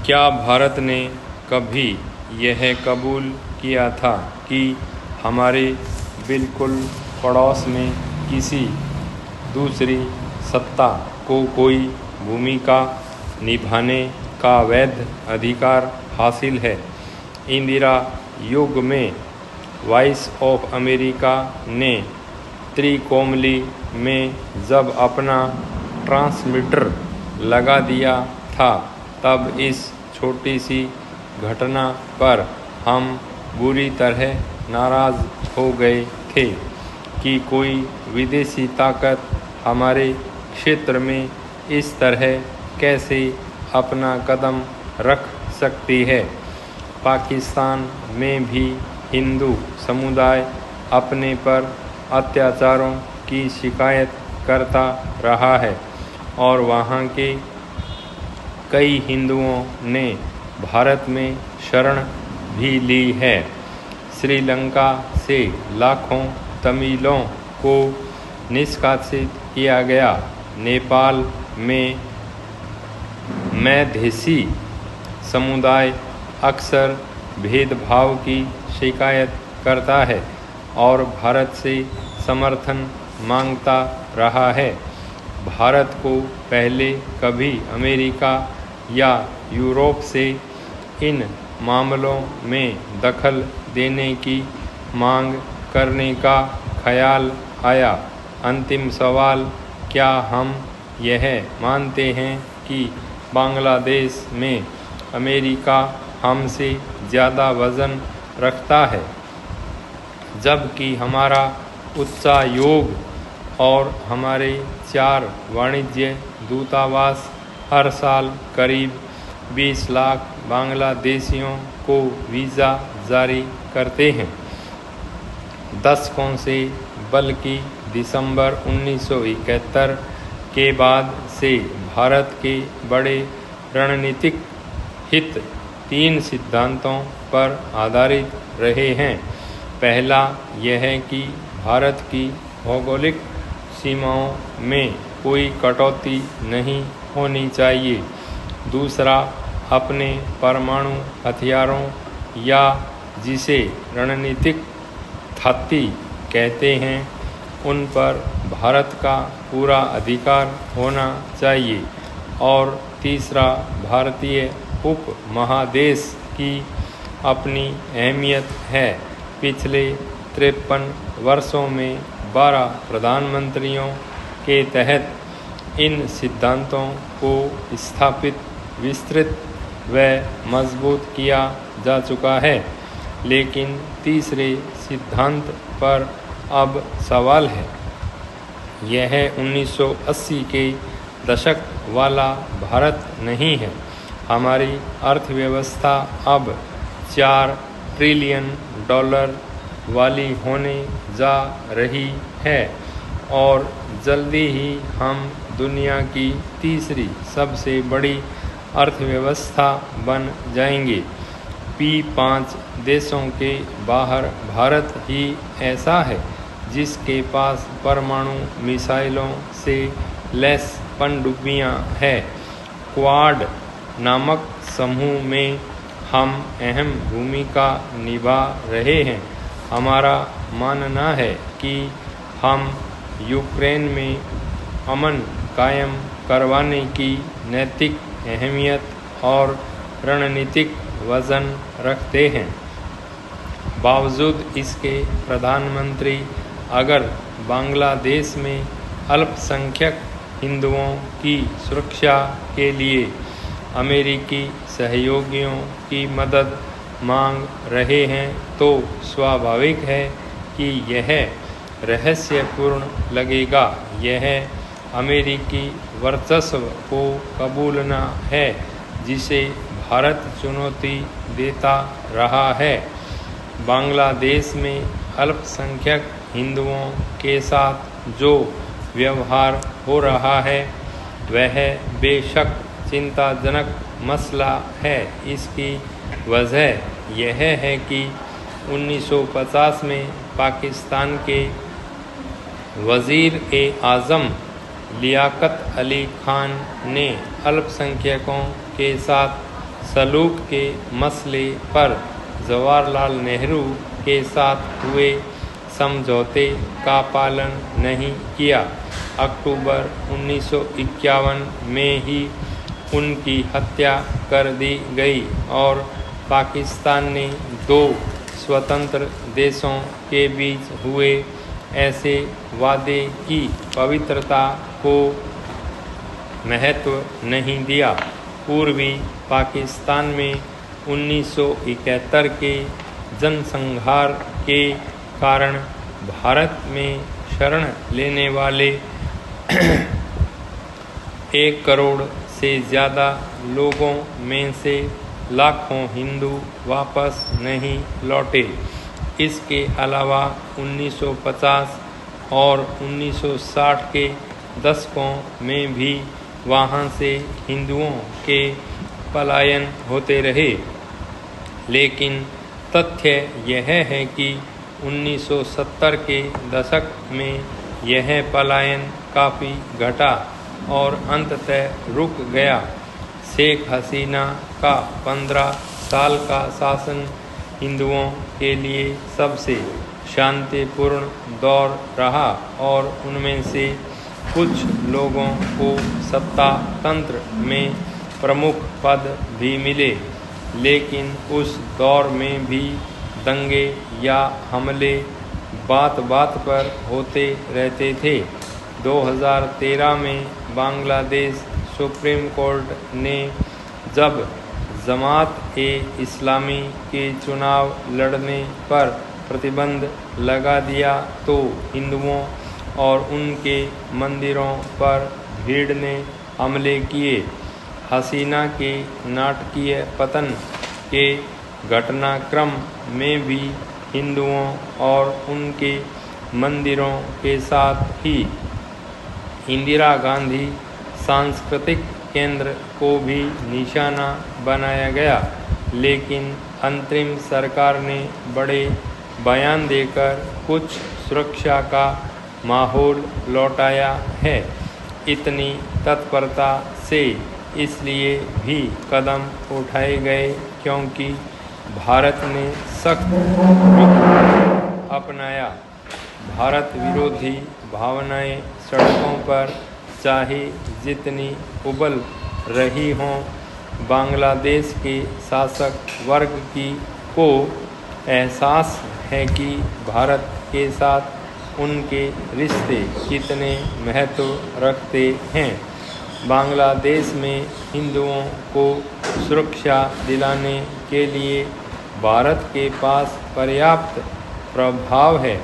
क्या भारत ने कभी यह कबूल किया था कि हमारे बिल्कुल पड़ोस में किसी दूसरी सत्ता को कोई भूमिका निभाने का वैध अधिकार हासिल है? इंदिरा युग में वॉइस ऑफ अमेरिका ने त्रिकोमली में जब अपना ट्रांसमीटर लगा दिया था, तब इस छोटी सी घटना पर हम बुरी तरह नाराज़ हो गए थे कि कोई विदेशी ताकत हमारे क्षेत्र में इस तरह कैसे अपना कदम रख सकती है। पाकिस्तान में भी हिंदू समुदाय अपने पर अत्याचारों की शिकायत करता रहा है और वहाँ के कई हिंदुओं ने भारत में शरण भी ली है। श्रीलंका से लाखों तमिलों को निष्कासित किया गया। नेपाल में मैदेशी समुदाय अक्सर भेदभाव की शिकायत करता है और भारत से समर्थन मांगता रहा है। भारत को पहले कभी अमेरिका या यूरोप से इन मामलों में दखल देने की मांग करने का ख्याल आया। अंतिम सवाल, क्या हम यह मानते हैं कि बांग्लादेश में अमेरिका हमसे ज़्यादा वज़न रखता है, जबकि हमारा उच्चायोग और हमारे 4 वाणिज्य दूतावास हर साल करीब 20 लाख बांग्लादेशियों को वीज़ा जारी करते हैं? दशकों से, बल्कि दिसंबर 1971 के बाद से भारत के बड़े रणनीतिक हित 3 सिद्धांतों पर आधारित रहे हैं। पहला यह कि भारत की भौगोलिक सीमाओं में कोई कटौती नहीं होनी चाहिए। दूसरा, अपने परमाणु हथियारों या जिसे रणनीतिक थाती कहते हैं, उन पर भारत का पूरा अधिकार होना चाहिए। और तीसरा, भारतीय उपमहादेश की अपनी अहमियत है। पिछले 53 वर्षों में 12 प्रधानमंत्रियों के तहत इन सिद्धांतों को स्थापित, विस्तृत व मजबूत किया जा चुका है। लेकिन तीसरे सिद्धांत पर अब सवाल है। यह 1980 के दशक वाला भारत नहीं है। हमारी अर्थव्यवस्था अब $4 ट्रिलियन वाली होने जा रही है और जल्दी ही हम दुनिया की तीसरी सबसे बड़ी अर्थव्यवस्था बन जाएंगे। P5 देशों के बाहर भारत ही ऐसा है जिसके पास परमाणु मिसाइलों से लैस पनडुब्बियां हैं। क्वाड नामक समूह में हम अहम भूमिका निभा रहे हैं। हमारा मानना है कि हम यूक्रेन में अमन कायम करवाने की नैतिक अहमियत और रणनीतिक वज़न रखते हैं। बावजूद इसके प्रधानमंत्री अगर बांग्लादेश में अल्पसंख्यक हिंदुओं की सुरक्षा के लिए अमेरिकी सहयोगियों की मदद मांग रहे हैं, तो स्वाभाविक है कि यह रहस्यपूर्ण लगेगा। यह अमेरिकी वर्चस्व को कबूलना है जिसे भारत चुनौती देता रहा है। बांग्लादेश में अल्पसंख्यक हिंदुओं के साथ जो व्यवहार हो रहा है वह बेशक चिंताजनक मसला है। इसकी वजह यह है कि 1950 में पाकिस्तान के वज़ीर-ए-आज़म लियाकत अली खान ने अल्पसंख्यकों के साथ सलूक के मसले पर जवाहरलाल नेहरू के साथ हुए समझौते का पालन नहीं किया। अक्टूबर 1951 में ही उनकी हत्या कर दी गई और पाकिस्तान ने दो स्वतंत्र देशों के बीच हुए ऐसे वादे की पवित्रता को महत्व नहीं दिया। पूर्वी पाकिस्तान में 1971 के जनसंहार के कारण भारत में शरण लेने वाले 1 करोड़ से ज़्यादा लोगों में से लाखों हिंदू वापस नहीं लौटे। इसके अलावा 1950 और 1960 के दशकों में भी वहाँ से हिंदुओं के पलायन होते रहे। लेकिन तथ्य यह है कि 1970 के दशक में यह पलायन काफ़ी घटा और अंततः रुक गया। शेख हसीना का 15 साल का शासन हिंदुओं के लिए सबसे शांतिपूर्ण दौर रहा और उनमें से कुछ लोगों को सत्ता तंत्र में प्रमुख पद भी मिले। लेकिन उस दौर में भी दंगे या हमले बात बात पर होते रहते थे। 2013 में बांग्लादेश सुप्रीम कोर्ट ने जब जमात-ए-इस्लामी के चुनाव लड़ने पर प्रतिबंध लगा दिया तो हिंदुओं और उनके मंदिरों पर भीड़ ने हमले किए। हसीना के नाटकीय पतन के घटनाक्रम में भी हिंदुओं और उनके मंदिरों के साथ ही इंदिरा गांधी सांस्कृतिक केंद्र को भी निशाना बनाया गया। लेकिन अंतरिम सरकार ने बड़े बयान देकर कुछ सुरक्षा का माहौल लौटाया है। इतनी तत्परता से इसलिए भी कदम उठाए गए क्योंकि भारत ने सख्त रुख अपनाया। भारत विरोधी भावनाएं सड़कों पर चाहे जितनी उबल रही हों, बांग्लादेश के शासक वर्ग को एहसास है कि भारत के साथ उनके रिश्ते कितने महत्व रखते हैं। बांग्लादेश में हिंदुओं को सुरक्षा दिलाने के लिए भारत के पास पर्याप्त प्रभाव है।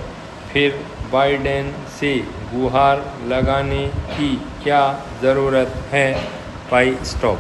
फिर बाइडेन से गुहार लगाने की क्या ज़रूरत है? स्टॉप।